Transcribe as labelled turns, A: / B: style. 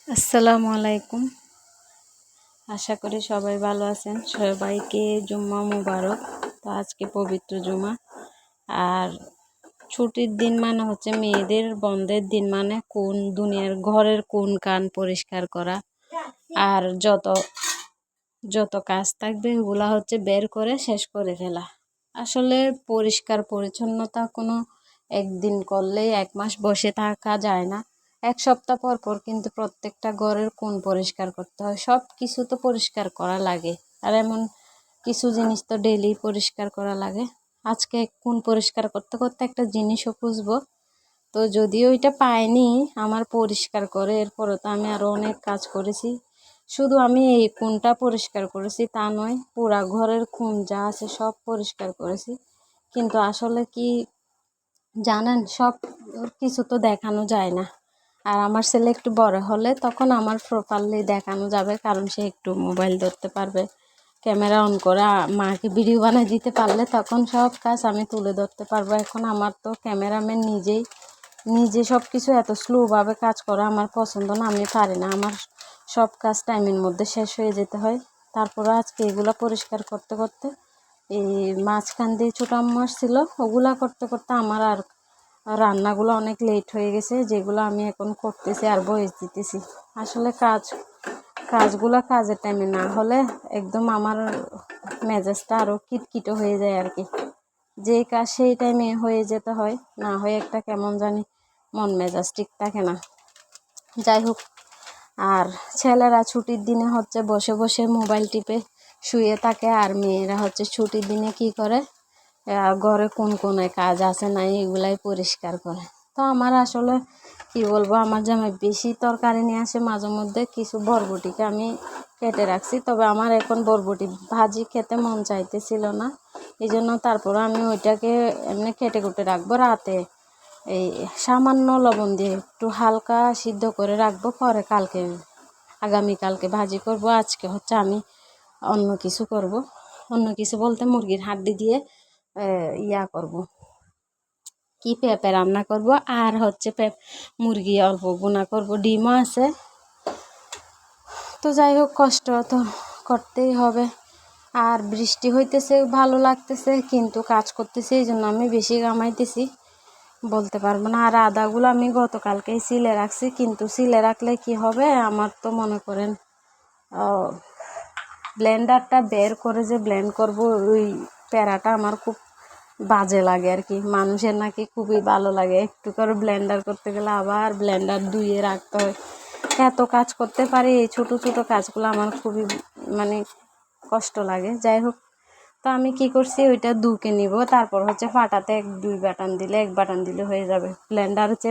A: আসসালামু আলাইকুম। আশা করি সবাই ভালো আছেন। সবাইকে জুম্মা মুবারক। তো আজকে পবিত্র জুমা, আর ছুটির দিন মানে হচ্ছে মেয়েদের বন্ধের দিন, মানে কোন দুনিয়ার ঘরের কোন কান পরিষ্কার করা আর যত যত কাজ থাকবে ওগুলা হচ্ছে বের করে শেষ করে ফেলা। আসলে পরিষ্কার পরিচ্ছন্নতা কোনো একদিন করলেই এক মাস বসে থাকা যায় না। এক সপ্তাহ পর পর কিন্তু প্রত্যেকটা ঘরের কোণ পরিষ্কার করতে হয়। সব কিছু তো পরিষ্কার করা লাগে, আর এমন কিছু জিনিস তো ডেইলি পরিষ্কার করা লাগে। আজকে কোণ পরিষ্কার করতে করতে একটা জিনিসও খুঁজবো, তো যদিও এটা পাইনি আমার পরিষ্কার করে, এরপরও তো আমি আরও অনেক কাজ করেছি। শুধু আমি এই কোণটা পরিষ্কার করেছি তা নয়, পুরা ঘরের কোণ যা আছে সব পরিষ্কার করেছি। কিন্তু আসলে কি জানেন, সব কিছু তো দেখানো যায় না। আর আমার ছেলে একটু বড় হলে তখন আমার প্রপারলি দেখানো যাবে, কারণ সে একটু মোবাইল ধরতে পারবে, ক্যামেরা অন করে মাকে ভিডিও বানিয়ে দিতে পারলে তখন সব কাজ আমি তুলে ধরতে পারবো। এখন আমার তো ক্যামেরাম্যান নিজে সব কিছু এত স্লোভাবে কাজ করা আমার পছন্দ না, আমি পারি না। আমার সব কাজ টাইমের মধ্যে শেষ হয়ে যেতে হয়। তারপরে আজকে এগুলো পরিষ্কার করতে করতে এই মাঝখান দিয়ে ছোটো আম্মু আসছিল, ওগুলা করতে করতে আমার আর রান্নাগুলো অনেক লেট হয়ে গেছে, যেগুলো আমি এখন করতেছি আর ভয়েস দিতেছি। আসলে কাজগুলো কাজের টাইমে না হলে একদম আমার মেজাজটা আরও কিটকিটো হয়ে যায় আর কি। যেই কাজ সেই টাইমে হয়ে যেতে হয়, না হয়ে একটা কেমন জানি মন মেজাজ ঠিক থাকে না। যাই হোক, আর ছেলেরা ছুটির দিনে হচ্ছে বসে বসে মোবাইল টিপে শুয়ে থাকে, আর মেয়েরা হচ্ছে ছুটির দিনে কি করে, ঘরে কোন কোনায় কাজ আছে না এগুলাই পরিষ্কার করে। তো আমার আসলে কি বলবো, আমার জামাই বেশি তরকারি নিয়ে আসে মাঝে মধ্যে, কিছু বরবটিকে আমি কেটে রাখছি, তবে আমার এখন বরবটি ভাজি খেতে মন চাইতেছিল না, এই জন্য তারপরে আমি ওইটাকে এমনি কেটে কুটে রাখবো। রাতে এই সামান্য লবণ দিয়ে একটু হালকা সিদ্ধ করে রাখবো, পরে আগামীকালকে ভাজি করব। আজকে হচ্ছে আমি অন্য কিছু করব, অন্য কিছু বলতে মুরগির হাড্ডি দিয়ে করব, কি পেঁপে রান্না করব, আর হচ্ছে মুরগি অল্প গুনা করব, ডিমও আছে। তো যাই হোক, কষ্ট তো করতেই হবে। আর বৃষ্টি হইতেছে, ভালো লাগতেছে, কিন্তু কাজ করতেছে এই জন্য আমি বেশি কামাইতেছি বলতে পারবো না। আর আদাগুলো আমি গতকালকেই সিলে রাখছি, কিন্তু সিলে রাখলে কি হবে, আমার তো মনে করেন ব্লেন্ডারটা বের করে যে ব্লেন্ড করব ওই প্যারাটা আমার খুব বাজে লাগে আর কি। মানুষের নাকি খুবই ভালো লাগে, একটু করে ব্লেন্ডার করতে গেলে আবার ব্লেন্ডার ধুয়ে রাখতে হয়। এত কাজ করতে পারি, এই ছোটো ছোটো কাজগুলো আমার খুবই মানে কষ্ট লাগে। যাই হোক, তো আমি কি করছি, ওইটা ধুকে নিব, তারপর হচ্ছে ফাটাতে এক বাটন দিলে হয়ে যাবে। ব্লেন্ডার হচ্ছে